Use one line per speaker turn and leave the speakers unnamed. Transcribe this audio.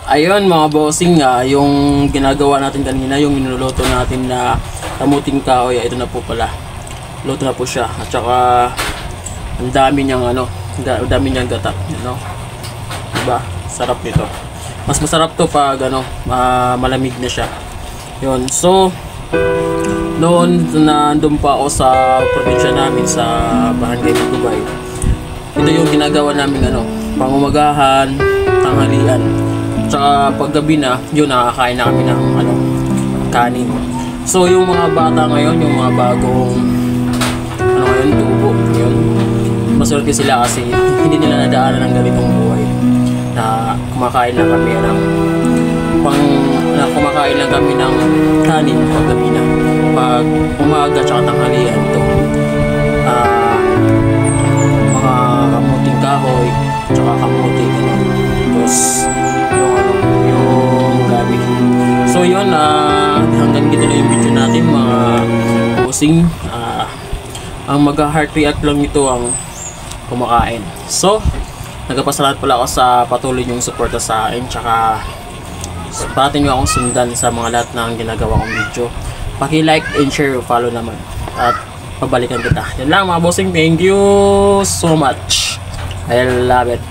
ayun mga bossing, yung ginagawa natin kanina, yung niluluto natin na kamuting kahoy, ito na po pala. Luto na po siya. At saka ang dami niyang ang dami niyang gata, diba? Sarap nito. Mas masarap to pag malamig na siya. Yun. So noon nandun pa ako sa probinsya namin sa Barangay Dubai. Ito yung ginagawa namin pangumagahan, tanghalian. Tsaka paggabi na, yun, nakakain na kami ng kanin. So yung mga bata ngayon, yung mga bagong ngayon, tubo, yun, maswerte sila kasi hindi nila nadaanan ng ganitong buhay na kumakain lang kami ng kanin paggabi na. Pag umaga tsaka tanghalian ito, mga kamuting kahoy tsaka kamuti tapos yung gabi. So yun, hanggang dito na yung video natin mga bossing. Ang mag-heart react lang ito ang kumakain. So nagpapasalamat pala ako sa patuloy niyong suporta sa akin, tsaka parating nyo akong sundan sa mga lahat ng ginagawa kong video. Paki-like and share, follow naman, at pabalikan kita. Yan lang mga bossing, thank you so much. I love it.